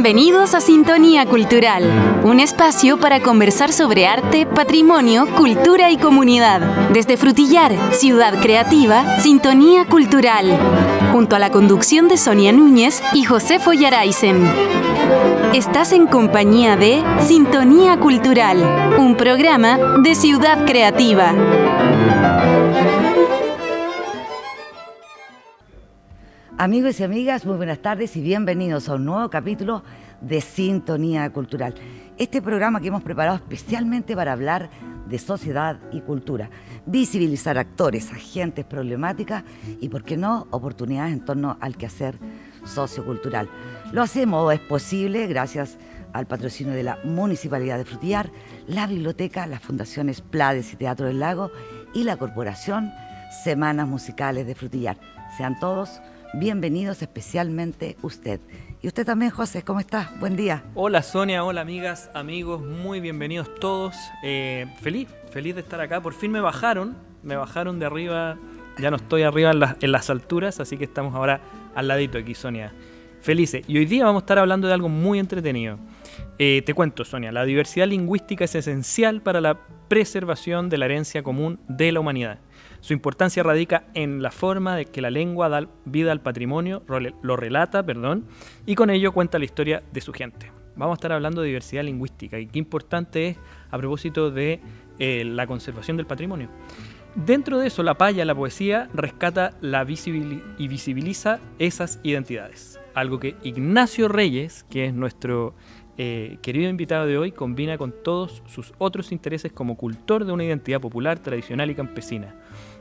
Bienvenidos a Sintonía Cultural, un espacio para conversar sobre arte, patrimonio, cultura y comunidad. Desde Frutillar, Ciudad Creativa, Sintonía Cultural, junto a la conducción de Sonia Núñez y Josefo Yaraizen. Estás en compañía de Sintonía Cultural, un programa de Ciudad Creativa. Amigos y amigas, muy buenas tardes y bienvenidos a un nuevo capítulo de Sintonía Cultural. Este programa que hemos preparado especialmente para hablar de sociedad y cultura, visibilizar actores, agentes, problemáticas y, por qué no, oportunidades en torno al quehacer sociocultural. Lo hacemos, es posible, gracias al patrocinio de la Municipalidad de Frutillar, la Biblioteca, las Fundaciones Plades y Teatro del Lago y la Corporación Semanas Musicales de Frutillar. Sean todos bienvenidos, especialmente usted. Y usted también, José, ¿cómo está? Buen día. Hola Sonia, hola amigas, amigos, muy bienvenidos todos. Feliz de estar acá. Por fin me bajaron de arriba, ya no estoy arriba en las alturas, así que estamos ahora al ladito aquí, Sonia. Felices. Y hoy día vamos a estar hablando de algo muy entretenido. Te cuento, Sonia, la diversidad lingüística es esencial para la preservación de la herencia común de la humanidad. Su importancia radica en la forma de que la lengua da vida al patrimonio, lo relata, y con ello cuenta la historia de su gente. Vamos a estar hablando de diversidad lingüística y qué importante es a propósito de la conservación del patrimonio. Dentro de eso, la paya, la poesía, rescata y visibiliza esas identidades. Algo que Ignacio Reyes, que es nuestro querido invitado de hoy, combina con todos sus otros intereses como cultor de una identidad popular, tradicional y campesina,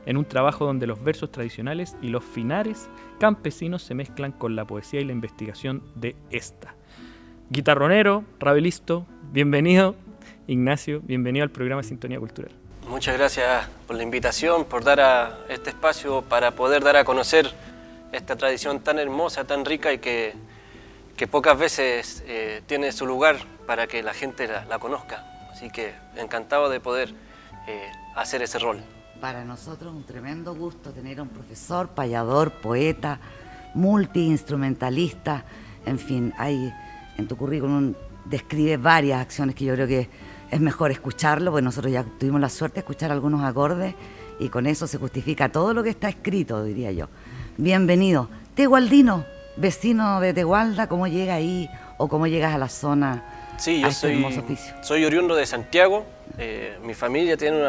en un trabajo donde los versos tradicionales y los finares campesinos se mezclan con la poesía y la investigación de esta. Guitarronero, rabelisto, bienvenido, Ignacio, bienvenido al programa Sintonía Cultural. Muchas gracias por la invitación, por dar a este espacio para poder dar a conocer esta tradición tan hermosa, tan rica y que pocas veces tiene su lugar para que la gente la conozca. Así que encantado de poder hacer ese rol. Para nosotros un tremendo gusto tener a un profesor, payador, poeta, multiinstrumentalista, en fin, hay en tu currículum describe varias acciones que yo creo que es mejor escucharlo, porque nosotros ya tuvimos la suerte de escuchar algunos acordes y con eso se justifica todo lo que está escrito, diría yo. Bienvenido. Tegualdino, vecino de Tegualda, ¿cómo llega ahí o cómo llegas a la zona? Sí, yo soy oriundo de Santiago. Mi familia tiene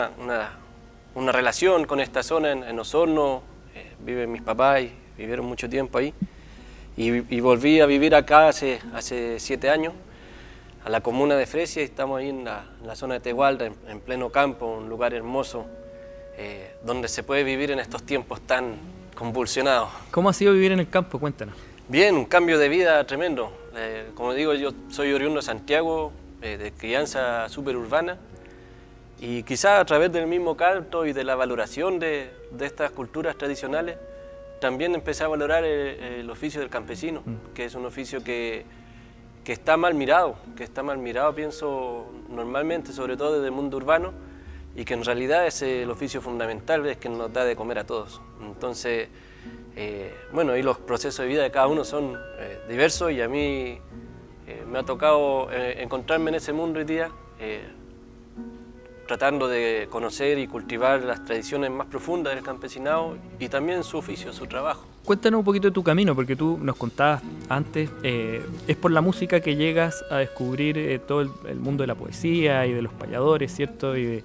una relación con esta zona en Osorno. Viven mis papás y vivieron mucho tiempo ahí. Y volví a vivir acá hace 7 años, a la comuna de Fresia, y estamos ahí en la zona de Tegualda, en pleno campo, un lugar hermoso, donde se puede vivir en estos tiempos tan convulsionados. ¿Cómo ha sido vivir en el campo? Cuéntanos. Bien, un cambio de vida tremendo. Como digo, yo soy oriundo de Santiago, de crianza superurbana, y quizás a través del mismo canto y de la valoración de estas culturas tradicionales, también empecé a valorar el oficio del campesino, que es un oficio que está mal mirado, pienso normalmente, sobre todo desde el mundo urbano, y que en realidad es el oficio fundamental, es que nos da de comer a todos. Entonces, y los procesos de vida de cada uno son diversos, y a mí me ha tocado encontrarme en ese mundo hoy día, tratando de conocer y cultivar las tradiciones más profundas del campesinado y también su oficio, su trabajo. Cuéntanos un poquito de tu camino, porque tú nos contabas antes, es por la música que llegas a descubrir todo el mundo de la poesía y de los payadores, ¿cierto? Y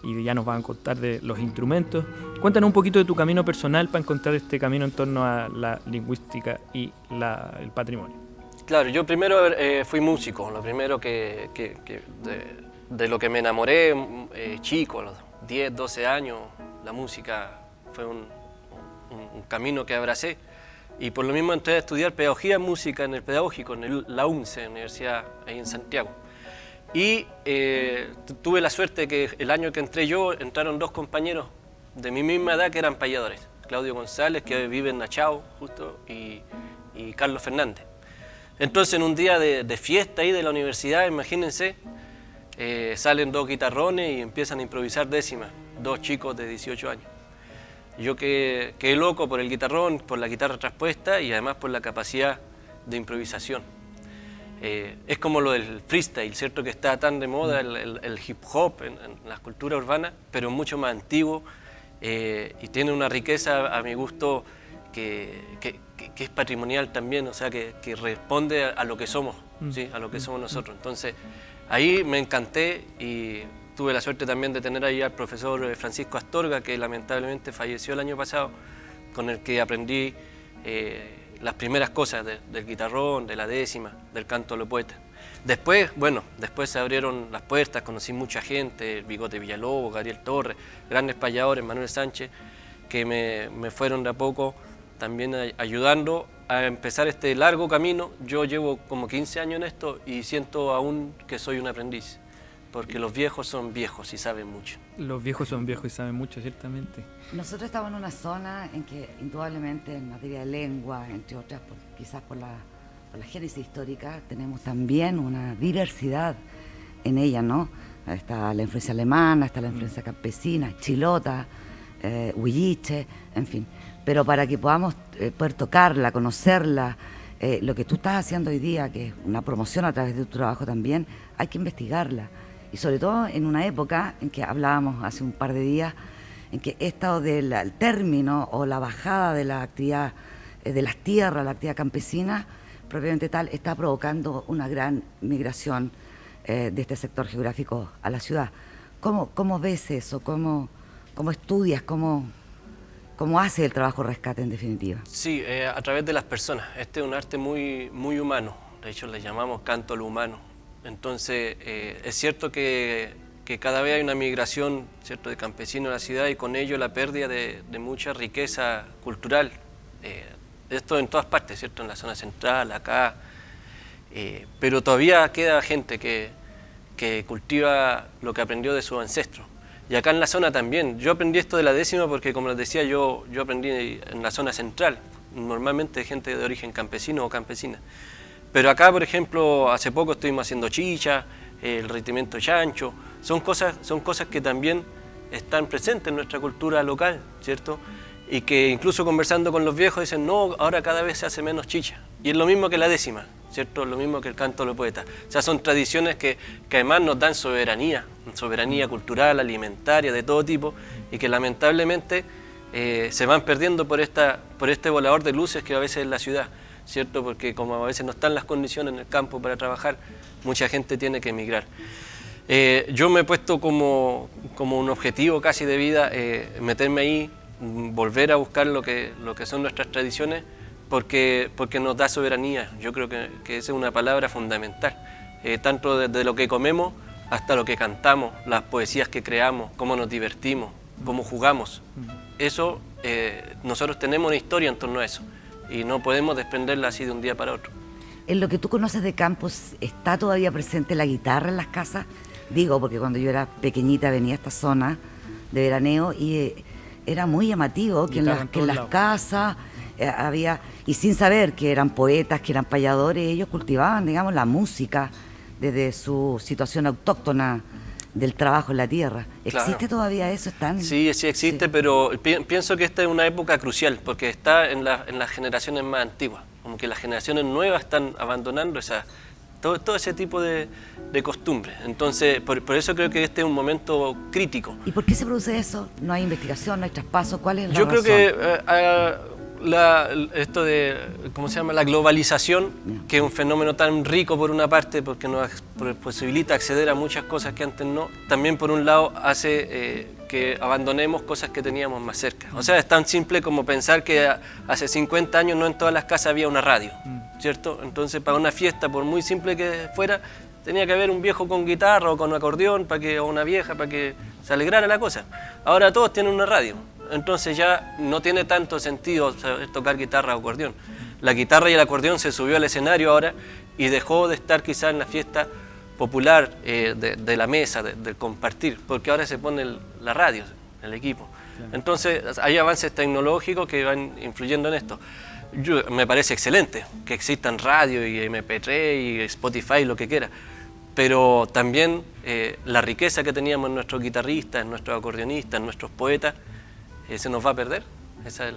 ya nos van a contar de los instrumentos. Cuéntanos un poquito de tu camino personal para encontrar este camino en torno a la lingüística y el patrimonio. Claro, yo primero fui músico, lo primero de lo que me enamoré chico, a los 10, 12 años, la música fue un camino que abracé, y por lo mismo entré a estudiar pedagogía en música en el pedagógico, en la UNCE, Universidad ahí en Santiago. Y tuve la suerte que el año que entré yo, entraron 2 compañeros de mi misma edad que eran payadores, Claudio González, que vive en Nachao, justo, y Carlos Fernández. Entonces, en un día de fiesta ahí de la universidad, imagínense, salen 2 guitarrones y empiezan a improvisar décimas, 2 chicos de 18 años. Yo quedé loco por el guitarrón, por la guitarra traspuesta y además por la capacidad de improvisación. Es como lo del freestyle, ¿cierto? Que está tan de moda, el hip hop en la cultura urbana, pero mucho más antiguo y tiene una riqueza a mi gusto que es patrimonial también, o sea, que responde a lo que somos, ¿sí? A lo que somos nosotros. Entonces, ahí me encanté y tuve la suerte también de tener ahí al profesor Francisco Astorga, que lamentablemente falleció el año pasado, con el que aprendí las primeras cosas del guitarrón, de la décima, del canto a los poetas. Después, bueno, después se abrieron las puertas, conocí mucha gente, Bigote Villalobos, Gabriel Torres, grandes payadores, Manuel Sánchez, que me fueron de a poco también ayudando a empezar este largo camino. Yo llevo como 15 años en esto y siento aún que soy un aprendiz, porque los viejos son viejos y saben mucho. Los viejos son viejos y saben mucho, ciertamente. Nosotros estamos en una zona en que indudablemente en materia de lengua, entre otras, quizás por la génesis histórica, tenemos también una diversidad en ella, ¿no? Está la influencia alemana, está la influencia campesina, chilota, huilliche, en fin. Pero para que podamos poder tocarla, conocerla, lo que tú estás haciendo hoy día, que es una promoción a través de tu trabajo también, hay que investigarla. Y sobre todo en una época en que hablábamos hace un par de días, en que esto del término o la bajada de la actividad de las tierras, la actividad campesina, propiamente tal, está provocando una gran migración de este sector geográfico a la ciudad. ¿Cómo ves eso? ¿Cómo estudias? ¿Cómo hace el trabajo rescate en definitiva? Sí, a través de las personas. Este es un arte muy, muy humano, de hecho le llamamos canto a lo humano. Entonces es cierto que cada vez hay una migración, ¿cierto?, de campesinos a la ciudad y con ello la pérdida de mucha riqueza cultural. Esto en todas partes, ¿cierto?, en la zona central, acá, pero todavía queda gente que cultiva lo que aprendió de sus ancestros. Y acá en la zona también. Yo aprendí esto de la décima porque, como les decía, yo aprendí en la zona central, normalmente gente de origen campesino o campesina. Pero acá, por ejemplo, hace poco estuvimos haciendo chicha, el retimiento chancho, son cosas que también están presentes en nuestra cultura local, ¿cierto? Y que incluso conversando con los viejos dicen, no, ahora cada vez se hace menos chicha. Y es lo mismo que la décima, ¿cierto? Lo mismo que el canto a los poetas. O sea, son tradiciones que además nos dan soberanía cultural, alimentaria, de todo tipo, y que lamentablemente se van perdiendo por este volador de luces que a veces es la ciudad, ¿cierto? Porque como a veces no están las condiciones en el campo para trabajar, mucha gente tiene que emigrar. Yo me he puesto como un objetivo casi de vida meterme ahí, volver a buscar lo que son nuestras tradiciones, porque nos da soberanía. Yo creo que esa es una palabra fundamental, tanto desde lo que comemos hasta lo que cantamos, las poesías que creamos, cómo nos divertimos, cómo jugamos. Eso, nosotros tenemos una historia en torno a eso y no podemos desprenderla así de un día para otro. En lo que tú conoces de campos, ¿está todavía presente la guitarra en las casas? Digo, porque cuando yo era pequeñita venía a esta zona de veraneo y era muy llamativo que en las casas había, y sin saber que eran poetas, que eran payadores, ellos cultivaban, digamos, la música desde su situación autóctona del trabajo en la tierra. ¿Existe Claro. todavía eso? Sí existe, sí. Pero pienso que esta es una época crucial, porque está en las generaciones más antiguas, como que las generaciones nuevas están abandonando todo ese tipo de costumbres. Entonces, por eso creo que este es un momento crítico. ¿Y por qué se produce eso? ¿No hay investigación, no hay traspaso? ¿Cuál es la Yo razón? creo que esto de, ¿cómo se llama?, la globalización, que es un fenómeno tan rico por una parte, porque nos posibilita acceder a muchas cosas que antes no, también por un lado hace que abandonemos cosas que teníamos más cerca. O sea, es tan simple como pensar que hace 50 años no en todas las casas había una radio, ¿cierto? Entonces, para una fiesta, por muy simple que fuera, tenía que haber un viejo con guitarra o con acordeón, o una vieja, para que se alegrara la cosa. Ahora todos tienen una radio. Entonces ya no tiene tanto sentido saber tocar guitarra o acordeón. La guitarra y el acordeón se subió al escenario ahora y dejó de estar quizás en la fiesta popular de la mesa, del compartir, porque ahora se pone la radio, el equipo. Claro. Entonces hay avances tecnológicos que van influyendo en esto. Me parece excelente que existan radio y MP3 y Spotify, lo que quiera, pero también la riqueza que teníamos en nuestros guitarristas, en nuestros acordeonistas, en nuestros poetas, se nos va a perder. Esa es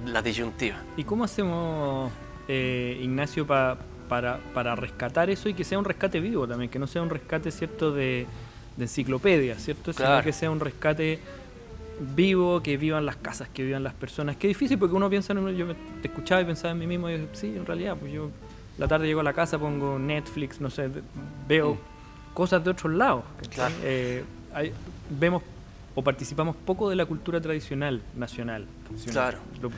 la disyuntiva. ¿Y cómo hacemos, Ignacio, para para rescatar eso y que sea un rescate vivo también, que no sea un rescate, ¿cierto?, de enciclopedia, ¿cierto? Claro. Sino que sea un rescate vivo, que vivan las casas, que vivan las personas. Qué difícil, porque uno piensa en yo te escuchaba y pensaba en mí mismo, y sí, en realidad, pues yo la tarde llego a la casa, pongo Netflix, no sé, veo cosas de otros lados. Claro. Vemos o participamos poco de la cultura tradicional nacional. Claro.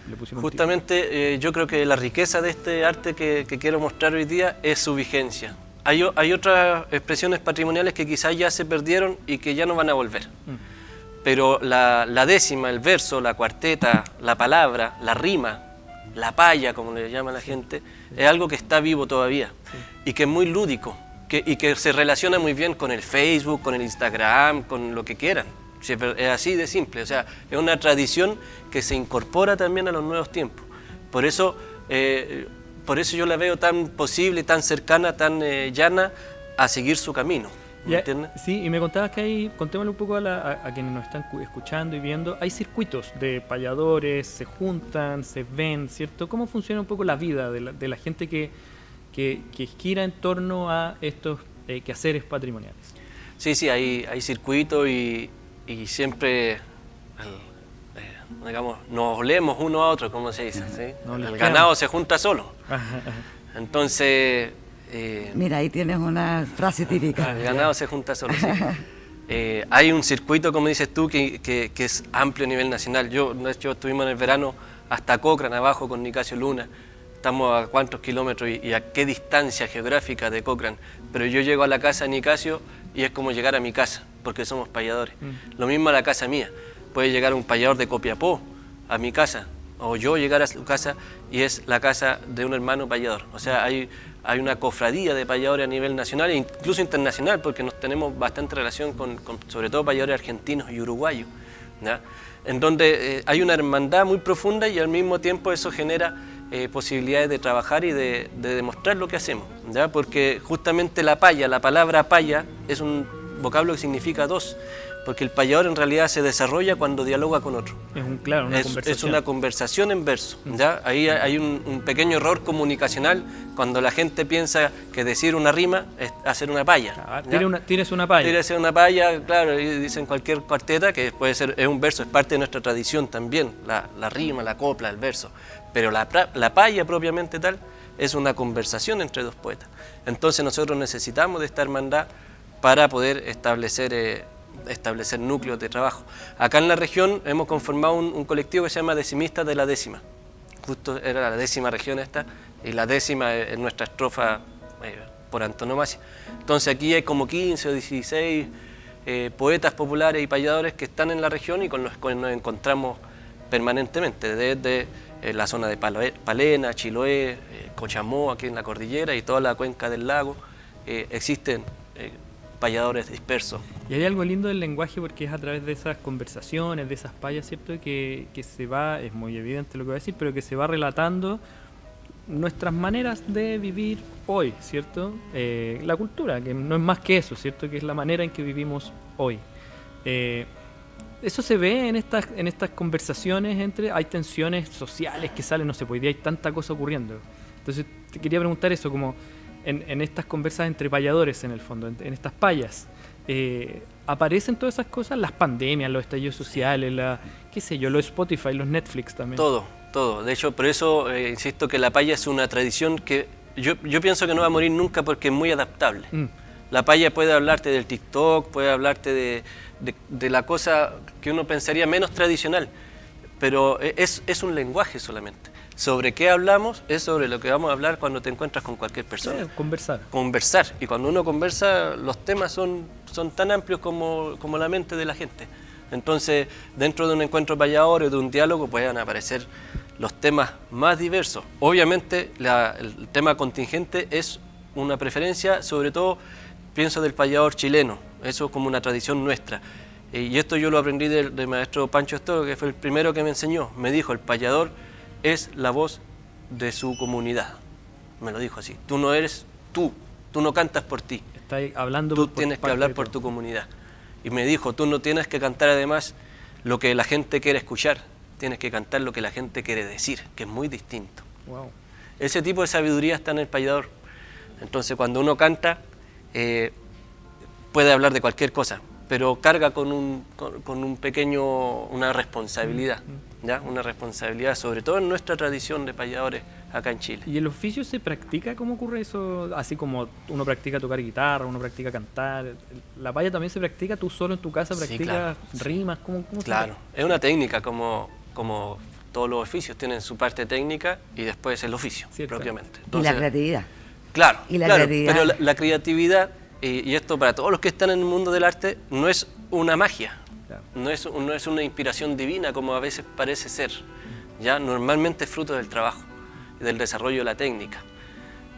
Le pusimos Justamente yo creo que la riqueza de este arte que quiero mostrar hoy día es su vigencia. Hay otras expresiones patrimoniales que quizás ya se perdieron y que ya no van a volver. Pero la décima, el verso, la cuarteta, la palabra, la rima, la paya, como le llama la gente, es algo que está vivo todavía y que es muy lúdico y que se relaciona muy bien con el Facebook, con el Instagram, con lo que quieran. Es así de simple, o sea, es una tradición que se incorpora también a los nuevos tiempos. Por eso yo la veo tan posible, tan cercana, tan llana a seguir su camino. ¿Me entiendes? Sí, y me contabas que hay, contémosle un poco a quienes nos están escuchando y viendo, hay circuitos de payadores, se juntan, se ven, ¿cierto? ¿Cómo funciona un poco la vida de la gente que gira en torno a estos quehaceres patrimoniales? Sí, hay circuitos y siempre, digamos, nos olemos uno a otro, como se dice, ¿sí? El ganado se junta solo. Entonces... mira, ahí tienes una frase típica. El ganado se junta solo, sí. Hay un circuito, como dices tú, que es amplio a nivel nacional. Yo estuvimos en el verano hasta Cochrane, abajo con Nicasio Luna. Estamos a cuántos kilómetros y a qué distancia geográfica de Cochrane. Pero yo llego a la casa de Nicasio y es como llegar a mi casa, porque somos payadores. Lo mismo a la casa mía. Puede llegar un payador de Copiapó a mi casa, o yo llegar a su casa y es la casa de un hermano payador. O sea, hay una cofradía de payadores a nivel nacional e incluso internacional, porque nos tenemos bastante relación con sobre todo payadores argentinos y uruguayos, ¿ya? En donde hay una hermandad muy profunda y al mismo tiempo eso genera posibilidades de trabajar y de demostrar lo que hacemos, ¿ya? Porque justamente la palabra paya es un vocablo que significa dos, porque el payador en realidad se desarrolla cuando dialoga con otro. Es una conversación en verso, ¿ya? Ahí hay un pequeño error comunicacional cuando la gente piensa que decir una rima es hacer una paya. Tienes una paya. Tírese una paya, claro, y dicen cualquier cuarteta, que puede ser, es un verso, es parte de nuestra tradición también, la rima, la copla, el verso. Pero la paya propiamente tal es una conversación entre dos poetas. Entonces nosotros necesitamos de esta hermandad para poder establecer núcleos de trabajo. Acá en la región hemos conformado un colectivo que se llama Decimistas de la Décima. Justo era la 10ª región esta, y la 10ª es nuestra estrofa por antonomasia. Entonces aquí hay como 15 o 16 poetas populares y payadores que están en la región y con los que nos encontramos permanentemente, desde la zona de Palena, Chiloé, Cochamó, aquí en la cordillera y toda la cuenca del lago. Existen payadores dispersos. Y hay algo lindo del lenguaje porque es a través de esas conversaciones, de esas payas, ¿cierto? Que se va, es muy evidente lo que voy a decir, pero que se va relatando nuestras maneras de vivir hoy, ¿cierto? La cultura, que no es más que eso, ¿cierto? Que es la manera en que vivimos hoy. Eso se ve en estas conversaciones hay tensiones sociales que salen, no sé, pues hoy día hay tanta cosa ocurriendo. Entonces te quería preguntar eso, como en estas conversas entre payadores, en el fondo, en estas payas, ¿aparecen todas esas cosas? Las pandemias, los estallidos sociales, qué sé yo, los Spotify, los Netflix también. Todo. De hecho, por eso insisto que la paya es una tradición que yo pienso que no va a morir nunca porque es muy adaptable. La paya puede hablarte del TikTok, puede hablarte de la cosa que uno pensaría menos tradicional, pero es un lenguaje solamente. Sobre qué hablamos es sobre lo que vamos a hablar cuando te encuentras con cualquier persona. Conversar. Y cuando uno conversa, los temas son tan amplios como la mente de la gente. Entonces, dentro de un encuentro payador o de un diálogo pueden aparecer los temas más diversos. Obviamente, el tema contingente es una preferencia, sobre todo, pienso del payador chileno. Eso es como una tradición nuestra. Y esto yo lo aprendí del maestro Pancho Estoro, que fue el primero que me enseñó. Me dijo, el payador es la voz de su comunidad. Me lo dijo así. Tú no eres tú no cantas por ti. Estás hablando tú tienes que hablar por tu comunidad. Y me dijo, tú no tienes que cantar además lo que la gente quiere escuchar, tienes que cantar lo que la gente quiere decir, que es muy distinto. Wow. Ese tipo de sabiduría está en el payador. Entonces cuando uno canta puede hablar de cualquier cosa, pero carga con un pequeño, una responsabilidad, ¿ya? Una responsabilidad, sobre todo en nuestra tradición de payadores acá en Chile. ¿Y el oficio se practica? ¿Cómo ocurre eso? Así como uno practica tocar guitarra, uno practica cantar. ¿La paya también se practica? ¿Tú solo en tu casa practicas claro. rimas? ¿Cómo Claro, es una técnica como todos los oficios tienen su parte técnica y después el oficio, propiamente. Entonces, y la creatividad. Claro, y la creatividad. pero la creatividad, y esto para todos los que están en el mundo del arte, no es una magia, Claro. no es una inspiración divina como a veces parece ser, ya normalmente es fruto del trabajo, del desarrollo de la técnica.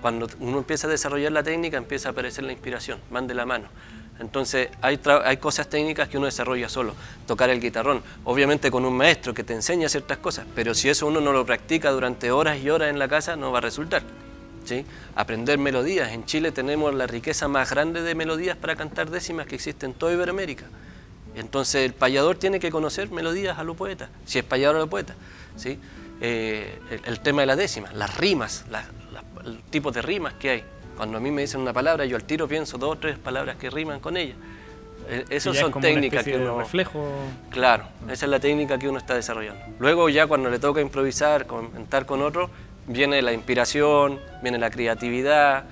Cuando uno empieza a desarrollar la técnica, empieza a aparecer la inspiración, van de la mano. Entonces hay cosas técnicas que uno desarrolla solo, tocar el guitarrón, obviamente con un maestro que te enseña ciertas cosas, pero si eso uno no lo practica durante horas y horas en la casa, no va a resultar, ¿sí? Aprender melodías, en Chile tenemos la riqueza más grande de melodías para cantar décimas que existe en toda Iberoamérica. Entonces el payador tiene que conocer melodías a lo poeta, si es payador a lo poeta, ¿sí? El tema de la décima, las rimas, el tipo de rimas que hay. Cuando a mí me dicen una palabra, yo al tiro pienso 2 o 3 palabras que riman con ella. Esas son técnicas que uno... reflejo. Claro, esa es la técnica que uno está desarrollando. Luego ya cuando le toca improvisar, comentar con otro, viene la inspiración, viene la creatividad,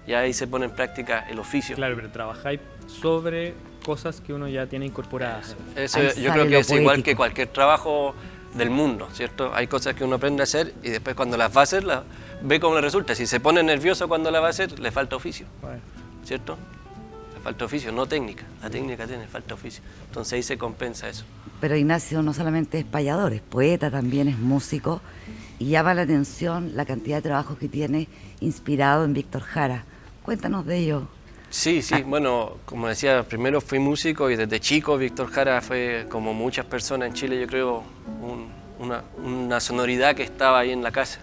y ahí se pone en práctica el oficio. Claro, pero trabajáis sobre cosas que uno ya tiene incorporadas. Eso yo creo que es igual que cualquier trabajo del mundo, ¿cierto? Hay cosas que uno aprende a hacer y después cuando las va a hacer, ve cómo le resulta. Si se pone nervioso cuando la va a hacer, le falta oficio, ¿cierto? Le falta oficio, no técnica. La técnica tiene falta oficio. Entonces ahí se compensa eso. Pero Ignacio no solamente es payador, es poeta, también es músico, y llama la atención la cantidad de trabajos que tiene inspirado en Víctor Jara. Cuéntanos de ello. Sí, bueno, como decía, primero fui músico y desde chico Víctor Jara fue, como muchas personas en Chile, yo creo, una sonoridad que estaba ahí en la casa.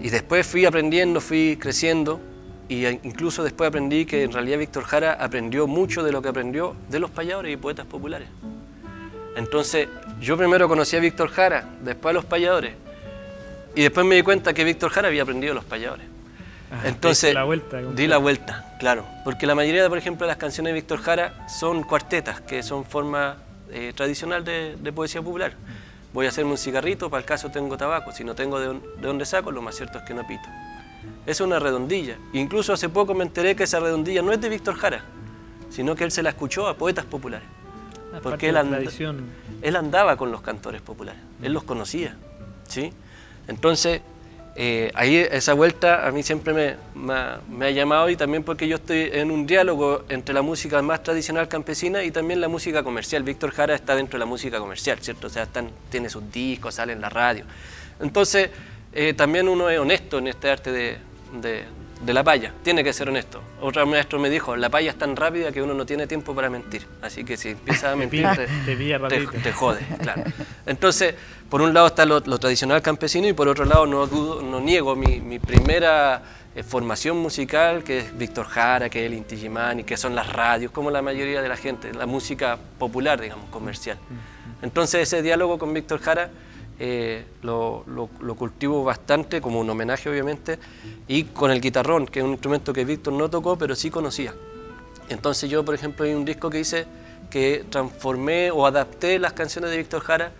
Y después fui aprendiendo, fui creciendo, y incluso después aprendí que en realidad Víctor Jara aprendió mucho de lo que aprendió de los payadores y poetas populares. Entonces, yo primero conocí a Víctor Jara, después a los payadores, y después me di cuenta que Víctor Jara había aprendido de los payadores. Entonces, di la vuelta, claro, porque la mayoría, por ejemplo, de las canciones de Víctor Jara son cuartetas, que son forma tradicional de poesía popular. Voy a hacerme un cigarrito, para el caso tengo tabaco, si no tengo de dónde saco, lo más cierto es que no pito. Es una redondilla, incluso hace poco me enteré que esa redondilla no es de Víctor Jara, sino que él se la escuchó a poetas populares, porque él andaba con los cantores populares, él los conocía, ¿sí? Entonces, ahí esa vuelta a mí siempre me ha llamado, y también porque yo estoy en un diálogo entre la música más tradicional campesina y también la música comercial. Víctor Jara está dentro de la música comercial, ¿cierto? O sea, tiene sus discos, sale en la radio. Entonces, también uno es honesto en este arte de la paya, tiene que ser honesto. Otro maestro me dijo, la paya es tan rápida que uno no tiene tiempo para mentir, así que si empiezas a mentir te jode, claro. Entonces, por un lado está lo tradicional campesino y por otro lado no niego mi primera formación musical, que es Víctor Jara, que es el Inti Illimani, que son las radios, como la mayoría de la gente, la música popular, digamos, comercial. Entonces ese diálogo con Víctor Jara lo cultivo bastante, como un homenaje obviamente, y con el guitarrón, que es un instrumento que Víctor no tocó, pero sí conocía. Entonces yo, por ejemplo, hay un disco que hice que transformé o adapté las canciones de Víctor Jara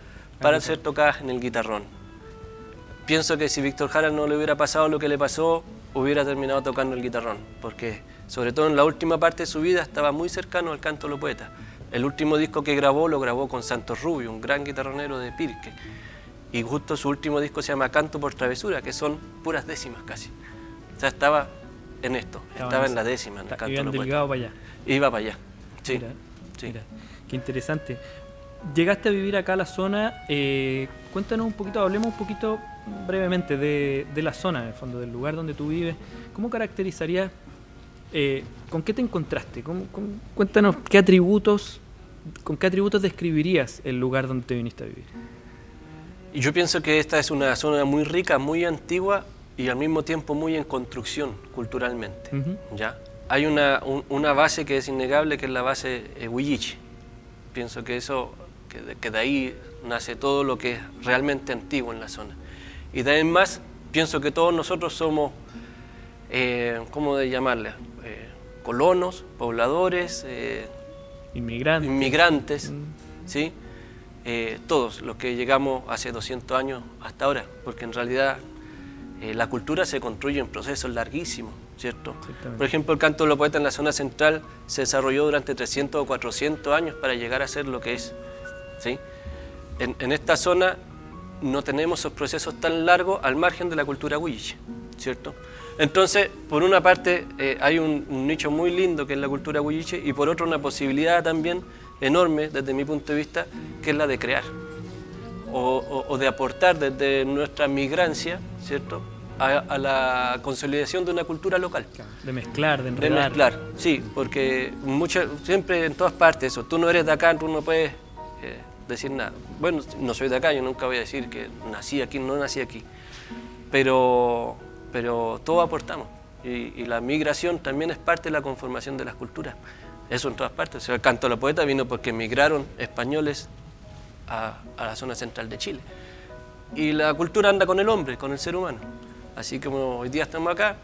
para ser tocadas en el guitarrón. Pienso que si Víctor Jara no le hubiera pasado lo que le pasó, hubiera terminado tocando el guitarrón, porque sobre todo en la última parte de su vida estaba muy cercano al canto de los poetas. El último disco que grabó lo grabó con Santos Rubio, un gran guitarronero de Pirque. Y justo su último disco se llama Canto por Travesura, que son puras décimas casi. O sea, estaba en esto, estaba en la décima, en el canto de los poetas. Para allá. Iba para allá, sí. Mira, qué interesante. Llegaste a vivir acá a la zona, cuéntanos un poquito, hablemos un poquito brevemente de la zona, en el fondo, del lugar donde tú vives. ¿Cómo caracterizarías, con qué te encontraste? Cuéntanos con qué atributos describirías el lugar donde te viniste a vivir. Yo pienso que esta es una zona muy rica, muy antigua y al mismo tiempo muy en construcción culturalmente. ¿Ya? Hay una base que es innegable, que es la base Huilliche. Pienso que que de ahí nace todo lo que es realmente antiguo en la zona. Y de ahí en más, pienso que todos nosotros somos ¿cómo de llamarle? Colonos, pobladores, inmigrantes, ¿sí? Todos los que llegamos hace 200 años hasta ahora, porque en realidad la cultura se construye en procesos larguísimos, ¿cierto? Por ejemplo, el canto de los poetas en la zona central se desarrolló durante 300 o 400 años para llegar a ser lo que es, ¿sí? En esta zona no tenemos esos procesos tan largos al margen de la cultura huilliche, ¿cierto? Entonces, por una parte hay un nicho muy lindo que es la cultura huilliche y por otra una posibilidad también enorme desde mi punto de vista que es la de crear o de aportar desde nuestra migrancia, ¿cierto? A la consolidación de una cultura local. De mezclar, de enredar. De mezclar, sí, porque siempre en todas partes eso, tú no eres de acá, tú no puedes decir nada. Bueno, no soy de acá, yo nunca voy a decir que nací aquí, no nací aquí, pero todos aportamos y la migración también es parte de la conformación de las culturas, eso en todas partes. O sea, el canto de la poeta vino porque migraron españoles a la zona central de Chile y la cultura anda con el hombre, con el ser humano, así como hoy día estamos acá,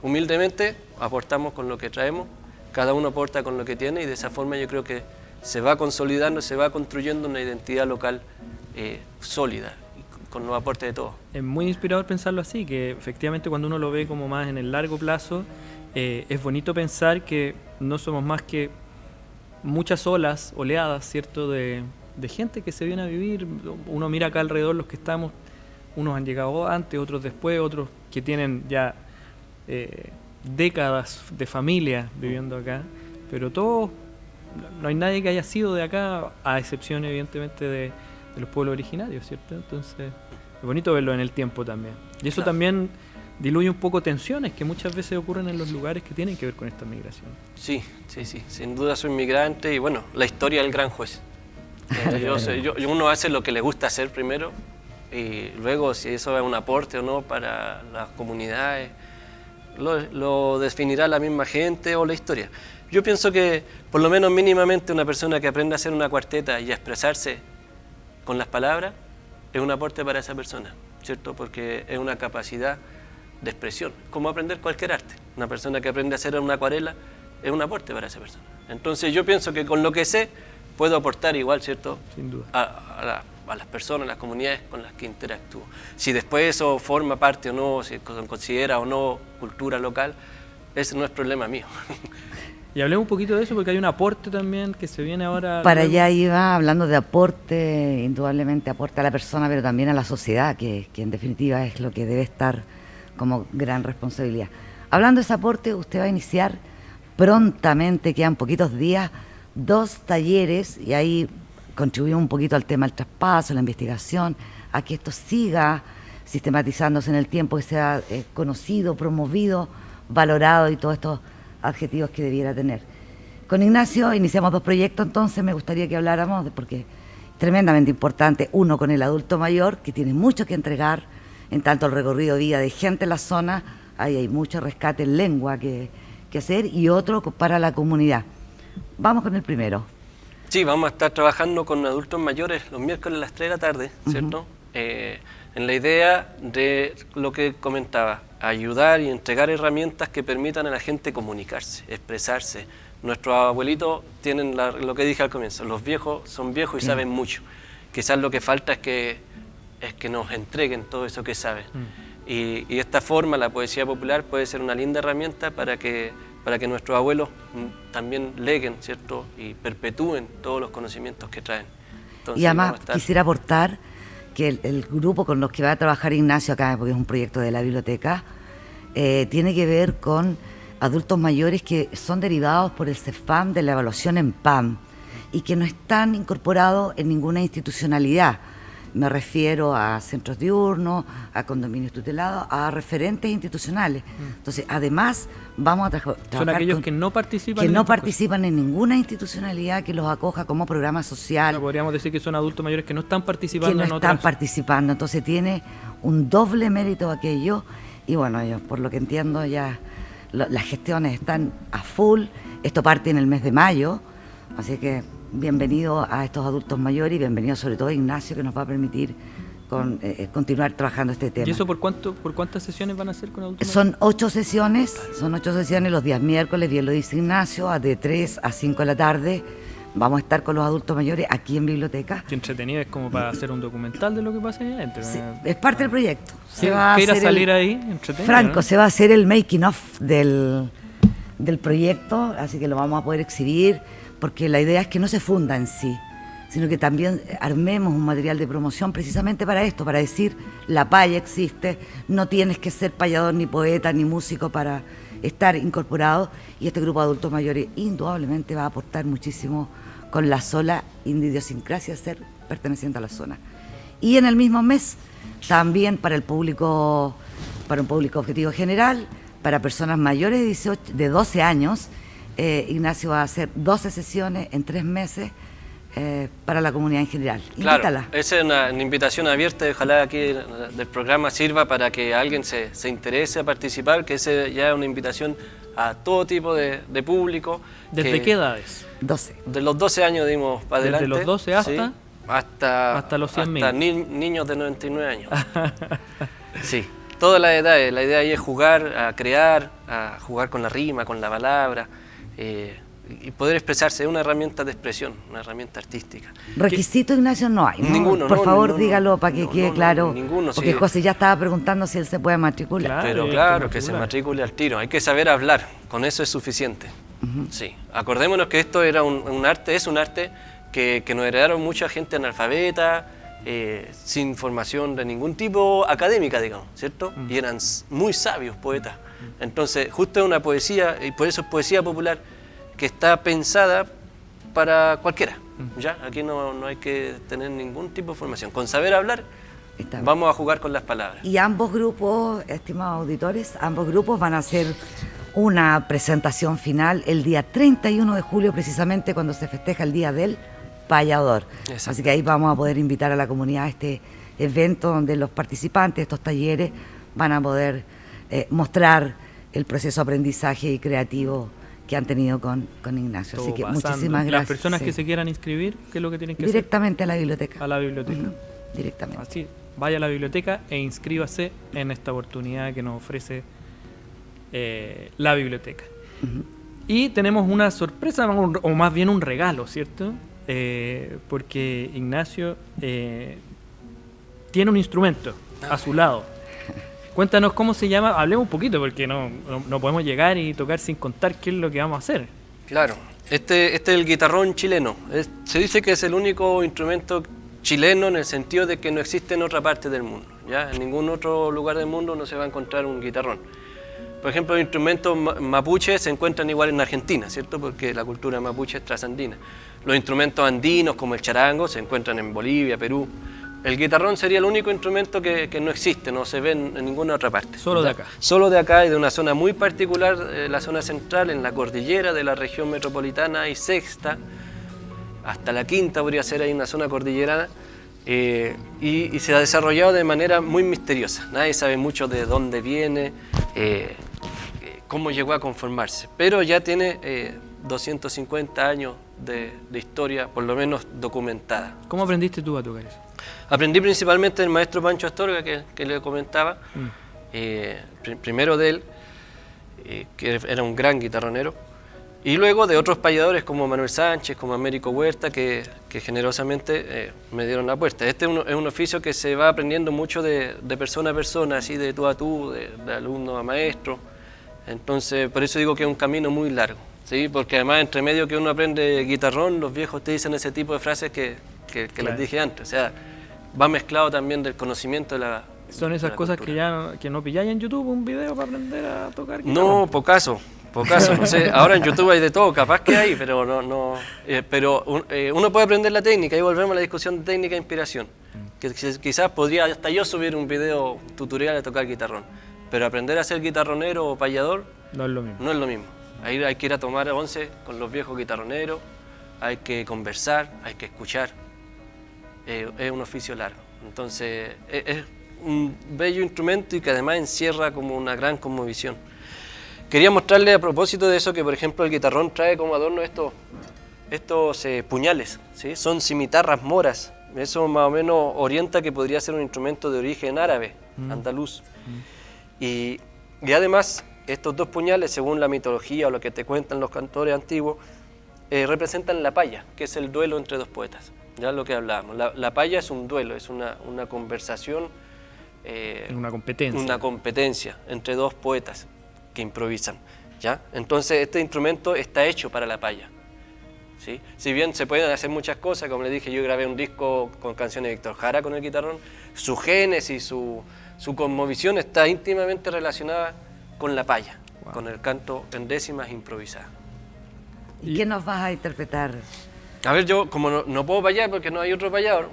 humildemente aportamos con lo que traemos, cada uno aporta con lo que tiene y de esa forma yo creo que se va consolidando, se va construyendo una identidad local sólida, con los aportes de todos. Es muy inspirador pensarlo así, que efectivamente cuando uno lo ve como más en el largo plazo, es bonito pensar que no somos más que muchas oleadas, ¿cierto?, de gente que se viene a vivir. Uno mira acá alrededor los que estamos, unos han llegado antes, otros después, otros que tienen ya décadas de familia viviendo acá, pero todos, no hay nadie que haya sido de acá, a excepción evidentemente de los pueblos originarios, ¿cierto? Entonces es bonito verlo en el tiempo también. Y eso también diluye un poco tensiones que muchas veces ocurren en los lugares que tienen que ver con esta migración. Sí, sin duda soy migrante y bueno, la historia del gran juez. Uno hace lo que le gusta hacer primero y luego si eso es un aporte o no para las comunidades, lo definirá la misma gente o la historia. Yo pienso que por lo menos mínimamente una persona que aprende a hacer una cuarteta y a expresarse con las palabras es un aporte para esa persona, ¿cierto? Porque es una capacidad de expresión, como aprender cualquier arte. Una persona que aprende a hacer una acuarela es un aporte para esa persona. Entonces yo pienso que con lo que sé puedo aportar igual, ¿cierto? Sin duda. A las personas, a las comunidades con las que interactúo. Si después eso forma parte o no, si considera o no cultura local, ese no es problema mío. Y hablemos un poquito de eso porque hay un aporte también que se viene ahora. Para allá iba, hablando de aporte, indudablemente aporte a la persona, pero también a la sociedad, que en definitiva es lo que debe estar como gran responsabilidad. Hablando de ese aporte, usted va a iniciar prontamente, quedan poquitos días, 2 talleres, y ahí contribuimos un poquito al tema del traspaso, la investigación, a que esto siga sistematizándose en el tiempo, que sea conocido, promovido, valorado y todos estos adjetivos que debiera tener. Con Ignacio iniciamos 2 proyectos, entonces me gustaría que habláramos, porque es tremendamente importante, uno con el adulto mayor, que tiene mucho que entregar, en tanto el recorrido de vida de gente en la zona, ahí hay mucho rescate en lengua que hacer, y otro para la comunidad. Vamos con el primero. Sí, vamos a estar trabajando con adultos mayores los miércoles a las 3 de la tarde, ¿cierto? En la idea de lo que comentaba, ayudar y entregar herramientas que permitan a la gente comunicarse, expresarse. Nuestros abuelitos tienen lo que dije al comienzo, los viejos son viejos y saben mucho. Quizás lo que falta es que nos entreguen todo eso que saben. Y de esta forma la poesía popular puede ser una linda herramienta para que nuestros abuelos también leguen, ¿cierto? Y perpetúen todos los conocimientos que traen. Entonces, y además quisiera aportar que el grupo con los que va a trabajar Ignacio acá, porque es un proyecto de la biblioteca, tiene que ver con adultos mayores que son derivados por el CEFAM de la evaluación en PAM y que no están incorporados en ninguna institucionalidad. Me refiero a centros diurnos, a condominios tutelados, a referentes institucionales. Entonces, además, vamos a trabajar. Son aquellos que no participan que no participan en ninguna institucionalidad que los acoja como programa social. O sea, podríamos decir que son adultos mayores que no están participando que no están participando. Entonces, tiene un doble mérito aquello. Y bueno, yo, por lo que entiendo, ya las gestiones están a full. Esto parte en el mes de mayo. Así que bienvenido a estos adultos mayores y bienvenido sobre todo a Ignacio, que nos va a permitir continuar trabajando este tema. ¿Y eso por cuántas sesiones van a hacer con adultos mayores? Son 8 sesiones los días miércoles, bien lo dice Ignacio, de 3 a 5 de la tarde. Vamos a estar con los adultos mayores aquí en biblioteca. Qué entretenido, es como para hacer un documental de lo que pasa ahí adentro. Sí, es parte del proyecto. ¿Qué irá a salir ahí? Entretenido, Franco, ¿no? se va a hacer el making of del proyecto, así que lo vamos a poder exhibir, porque la idea es que no se funda en sí, sino que también armemos un material de promoción precisamente para esto, para decir, la paya existe, no tienes que ser payador, ni poeta, ni músico para estar incorporado, y este grupo de adultos mayores indudablemente va a aportar muchísimo con la sola idiosincrasia de ser perteneciente a la zona. Y en el mismo mes, también para un público objetivo general, para personas mayores de 12 años, Ignacio va a hacer 12 sesiones en 3 meses para la comunidad en general. Claro, Invítala. esa es una invitación abierta, ojalá aquí del programa sirva para que alguien se interese a participar, que esa ya es una invitación a todo tipo de público. ¿Desde qué edades? 12. De los 12 años dimos para ¿Desde adelante. los 12 hasta? Sí, hasta los 100.000. Hasta niños de 99 años. Sí, todas las edades. La idea ahí es jugar, a crear, a jugar con la rima, con la palabra, y poder expresarse. Es una herramienta de expresión, una herramienta artística. Requisito, Ignacio, no hay, ¿no? Ninguno, Por no, favor, no, dígalo para que no, quede no, claro. ninguno, porque sí. José ya estaba preguntando si él se puede matricular. Claro. Pero hay claro, que que se matricular. matricule al tiro. Hay que saber hablar, con eso es suficiente. Sí, acordémonos que esto era un arte, es un arte que nos heredaron mucha gente analfabeta, sin formación de ningún tipo académica, digamos, ¿cierto? Y eran muy sabios poetas. Entonces, justo es una poesía, y por eso es poesía popular, que está pensada para cualquiera. ¿Ya? Aquí no hay que tener ningún tipo de formación. Con saber hablar, Está bien. vamos a jugar con las palabras. Y ambos grupos, estimados auditores, ambos grupos van a hacer una presentación final el día 31 de julio, precisamente cuando se festeja el Día del Payador. Exacto. Así que ahí vamos a poder invitar a la comunidad a este evento donde los participantes de estos talleres van a poder mostrar el proceso de aprendizaje y creativo que han tenido con Ignacio. Así que Todo pasando. muchísimas gracias. Las personas Sí. que se quieran inscribir, ¿qué es lo que tienen que Directamente a la biblioteca. hacer? A la biblioteca. Directamente. Así, vaya a la biblioteca e inscríbase en esta oportunidad que nos ofrece la biblioteca. Y tenemos una sorpresa, o más bien un regalo, ¿cierto? Porque Ignacio tiene un instrumento a su lado. Cuéntanos cómo se llama, hablemos un poquito porque no podemos llegar y tocar sin contar qué es lo que vamos a hacer. Claro, este es el guitarrón chileno. Se dice que es el único instrumento chileno en el sentido de que no existe en otra parte del mundo. ¿Ya? En ningún otro lugar del mundo no se va a encontrar un guitarrón. Por ejemplo, los instrumentos mapuche se encuentran igual en Argentina, ¿cierto? Porque la cultura mapuche es trasandina. Los instrumentos andinos como el charango se encuentran en Bolivia, Perú. El guitarrón sería el único instrumento que no existe, no se ve en ninguna otra parte. Solo de acá. Solo de acá y de una zona muy particular, la zona central, en la cordillera de la región metropolitana y sexta, hasta la quinta podría ser ahí una zona cordillerana, y se ha desarrollado de manera muy misteriosa. Nadie sabe mucho de dónde viene, cómo llegó a conformarse, pero ya tiene 250 años de historia, por lo menos documentada. ¿Cómo aprendiste tú a tocar eso? Aprendí principalmente del maestro Pancho Astorga, que le comentaba, primero de él, que era un gran guitarronero, y luego de otros payadores como Manuel Sánchez, como Américo Huerta, que generosamente me dieron la puerta. Este es un oficio que se va aprendiendo mucho de persona a persona, así de tú a tú, de alumno a maestro. Entonces, por eso digo que es un camino muy largo, ¿sí? Porque además, entre medio que uno aprende guitarrón, los viejos te dicen ese tipo de frases que Claro. les dije antes. O sea, va mezclado también del conocimiento de la Son esas cosas cultura. que no pilláis en YouTube, un video para aprender a tocar guitarra. No, pocaso, no sé. Ahora en YouTube hay de todo, capaz que hay, pero uno puede aprender la técnica, y volvemos a la discusión de técnica e inspiración. Que quizás podría hasta yo subir un video tutorial de tocar guitarrón, pero aprender a ser guitarronero o payador No es lo mismo. no es lo mismo. Ahí hay que ir a tomar once con los viejos guitarroneros, hay que conversar, hay que escuchar. Es un oficio largo. Entonces, es un bello instrumento y que además encierra como una gran cosmovisión. Quería mostrarle a propósito de eso que, por ejemplo, el guitarrón trae como adorno estos puñales, ¿sí? Son cimitarras moras Eso más o menos orienta que podría ser un instrumento de origen árabe, andaluz. Y además, estos dos puñales, según la mitología o lo que te cuentan los cantores antiguos, representan la paya, que es el duelo entre dos poetas. Ya lo que hablábamos. La paya es un duelo, es una conversación, una competencia. Una competencia entre dos poetas que improvisan. ¿Ya? Entonces este instrumento está hecho para la paya. ¿Sí? Si bien se pueden hacer muchas cosas, como les dije, yo grabé un disco con canciones de Víctor Jara con el guitarrón, su génesis, su cosmovisión está íntimamente relacionada con la paya, con el canto en décimas improvisadas. ¿Y qué nos vas a interpretar? A ver, yo como no puedo payar porque no hay otro payador,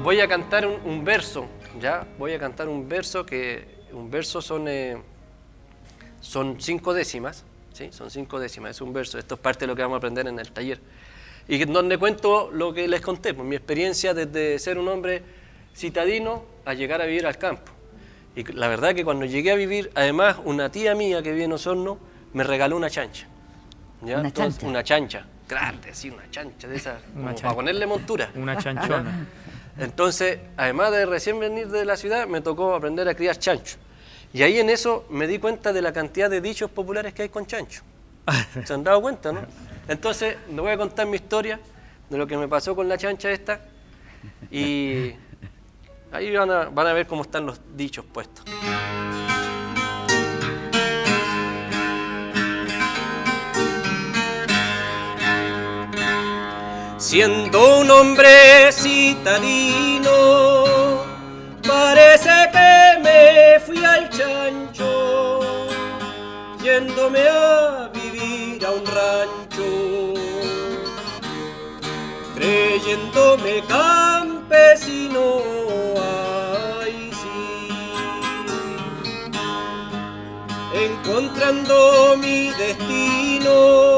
voy a cantar un verso, ¿ya? Voy a cantar un verso son 5 décimas, ¿sí? Son 5 décimas, es un verso. Esto es parte de lo que vamos a aprender en el taller. Y donde cuento lo que les conté, pues, mi experiencia desde ser un hombre citadino a llegar a vivir al campo. Y la verdad que cuando llegué a vivir, además, una tía mía que vive en Osorno me regaló una chancha. ¿Ya? ¿Una chancha? Una chancha, grande, sí, una chancha de esas, para ponerle montura. Una chanchona. Entonces, además de recién venir de la ciudad, me tocó aprender a criar chancho. Y ahí en eso me di cuenta de la cantidad de dichos populares que hay con chancho. ¿Se han dado cuenta, no? Entonces, les voy a contar mi historia de lo que me pasó con la chancha esta. Y ahí van a ver cómo están los dichos puestos. Siendo un hombre citadino, parece que me fui al chancho, yéndome a vivir a un rancho, creyéndome campesino, ay sí, encontrando mi destino,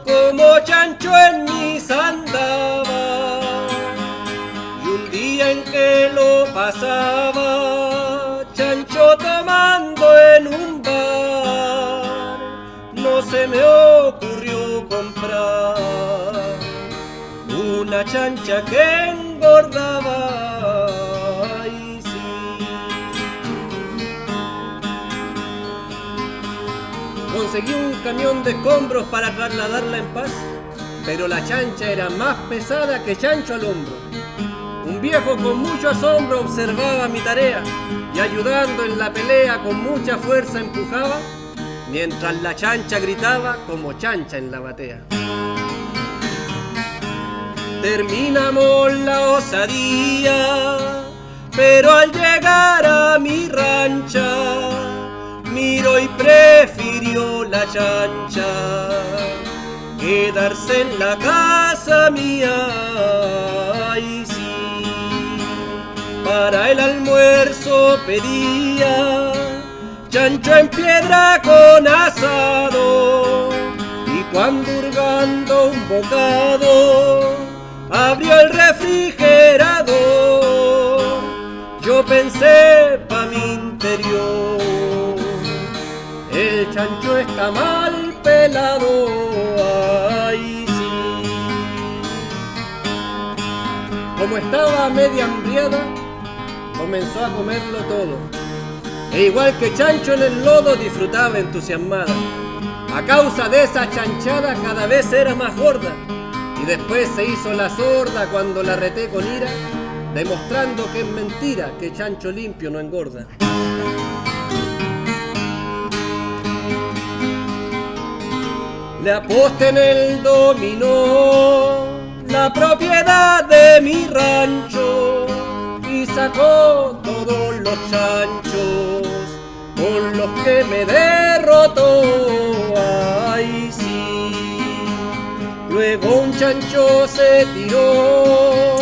como chancho en mis andaba, y un día en que lo pasaba, chancho tomando en un bar, no se me ocurrió comprar una chancha que engordaba, ay sí. Conseguí un camión de escombros para trasladarla en paz, pero la chancha era más pesada que chancho al hombro. Un viejo con mucho asombro observaba mi tarea y ayudando en la pelea con mucha fuerza empujaba, mientras la chancha gritaba como chancha en la batea. Terminamos la osadía, pero al llegar a mi rancha, miró y prefirió la chancha quedarse en la casa mía, ay sí. Para el almuerzo pedía chancho en piedra con asado, y cuando hurgando un bocado abrió el refrigerador, yo pensé pa' mi interior, el chancho está mal pelado, ay sí. Como estaba media hambriada, comenzó a comerlo todo, e igual que chancho en el lodo disfrutaba entusiasmada. A causa de esa chanchada cada vez era más gorda, y después se hizo la sorda cuando la reté con ira, demostrando que es mentira que chancho limpio no engorda. Le aposté en el dominó la propiedad de mi rancho y sacó todos los chanchos con los que me derrotó, ay sí. Luego un chancho se tiró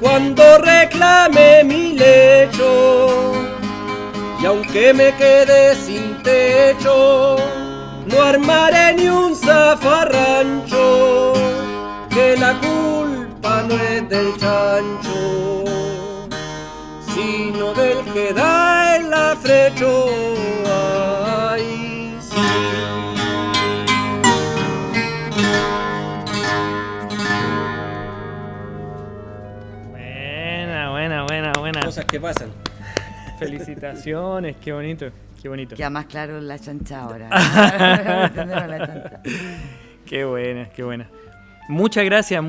cuando reclamé mi lecho, y aunque me quedé sin techo, no armaré ni un zafarrancho, que la culpa no es del chancho, sino del que da el afrecho, ay sí. pasan. Felicitaciones, qué bonito, qué bonito. Queda más claro la chancha ahora. Entendemos la chancha. Qué buena, qué buena. Muchas gracias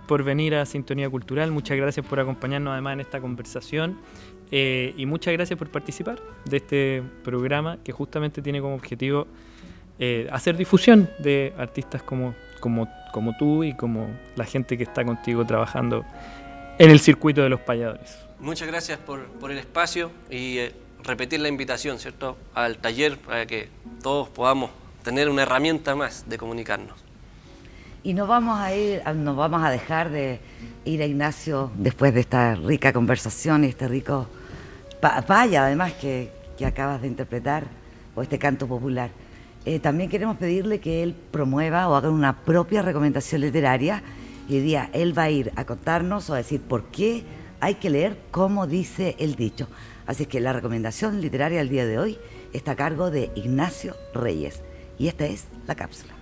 por venir a Sintonía Cultural, muchas gracias por acompañarnos además en esta conversación y muchas gracias por participar de este programa que justamente tiene como objetivo hacer difusión de artistas como tú y como la gente que está contigo trabajando en el circuito de los payadores. Muchas gracias por el espacio y repetir la invitación, ¿cierto?, al taller para que todos podamos tener una herramienta más de comunicarnos. Y nos vamos a dejar de ir a Ignacio después de esta rica conversación y este rico paya además que acabas de interpretar, o este canto popular. También queremos pedirle que él promueva o haga una propia recomendación literaria y hoy día él va a ir a contarnos o a decir por qué hay que leer como dice el dicho. Así que la recomendación literaria del día de hoy está a cargo de Ignacio Reyes y esta es la cápsula.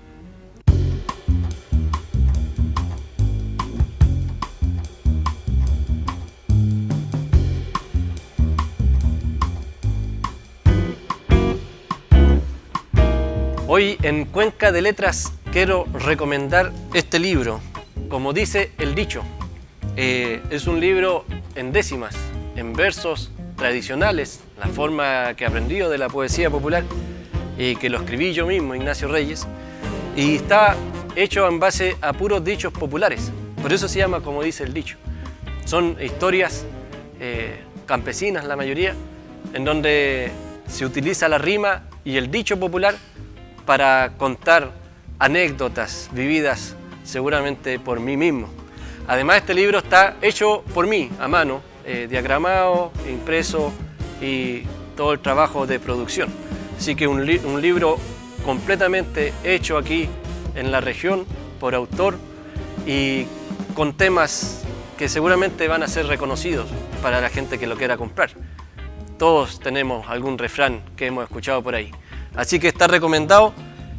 Hoy en Cuenca de Letras quiero recomendar este libro, como dice el dicho. Es un libro en décimas, en versos tradicionales, la forma que he aprendido de la poesía popular y que lo escribí yo mismo, Ignacio Reyes, y está hecho en base a puros dichos populares. Por eso se llama como dice el dicho. Son historias campesinas, la mayoría, en donde se utiliza la rima y el dicho popular para contar anécdotas vividas seguramente por mí mismo. Además, este libro está hecho por mí, a mano, diagramado, impreso y todo el trabajo de producción. Así que un libro completamente hecho aquí en la región por autor y con temas que seguramente van a ser reconocidos para la gente que lo quiera comprar. Todos tenemos algún refrán que hemos escuchado por ahí. Así que está recomendado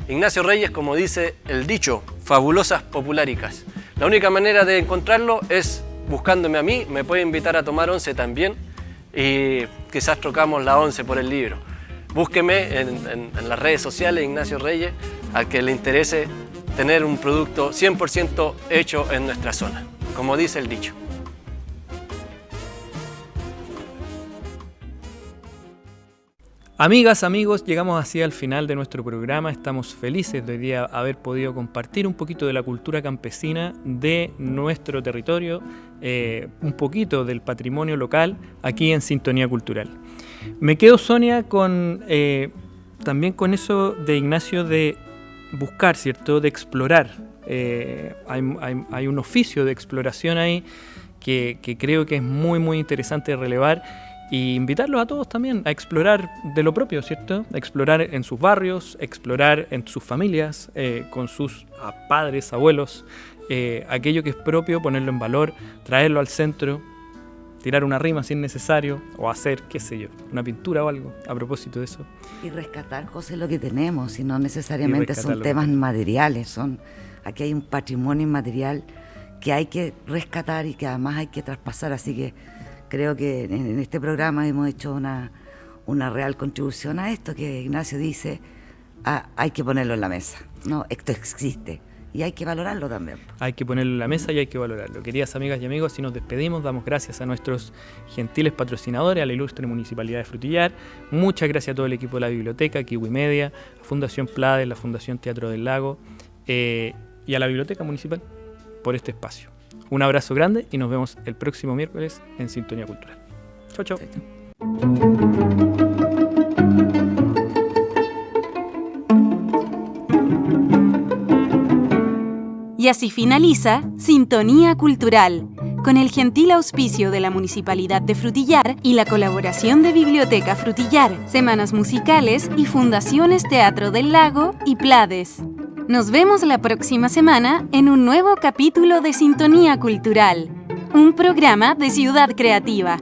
Ignacio Reyes, como dice el dicho, Fabulosas Populáricas. La única manera de encontrarlo es buscándome a mí, me puede invitar a tomar once también y quizás trocamos la once por el libro. Búsqueme en las redes sociales, Ignacio Reyes, al que le interese tener un producto 100% hecho en nuestra zona, como dice el dicho. Amigas, amigos, llegamos así al final de nuestro programa. Estamos felices de hoy día haber podido compartir un poquito de la cultura campesina de nuestro territorio, un poquito del patrimonio local aquí en Sintonía Cultural. Me quedo, Sonia, también con eso de Ignacio de buscar, ¿cierto?, de explorar. Hay un oficio de exploración ahí que creo que es muy, muy interesante de relevar. Y invitarlos a todos también a explorar de lo propio, ¿cierto? A explorar en sus barrios, explorar en sus familias, con sus padres, abuelos, aquello que es propio, ponerlo en valor, traerlo al centro, tirar una rima si es necesario, o hacer, qué sé yo, una pintura o algo a propósito de eso. Y rescatar, José, lo que tenemos, y no necesariamente son temas materiales, aquí hay un patrimonio inmaterial que hay que rescatar y que además hay que traspasar, así que creo que en este programa hemos hecho una real contribución a esto que Ignacio dice, hay que ponerlo en la mesa, ¿no? Esto existe y hay que valorarlo también. Hay que ponerlo en la mesa y hay que valorarlo. Queridas amigas y amigos, si nos despedimos, damos gracias a nuestros gentiles patrocinadores, a la ilustre Municipalidad de Frutillar, muchas gracias a todo el equipo de la biblioteca, Kiwi Media, a Fundación Plades, la Fundación Teatro del Lago y a la Biblioteca Municipal por este espacio. Un abrazo grande y nos vemos el próximo miércoles en Sintonía Cultural. Chau, chau. Y así finaliza Sintonía Cultural, con el gentil auspicio de la Municipalidad de Frutillar y la colaboración de Biblioteca Frutillar, Semanas Musicales y Fundaciones Teatro del Lago y Plades. Nos vemos la próxima semana en un nuevo capítulo de Sintonía Cultural, un programa de Ciudad Creativa.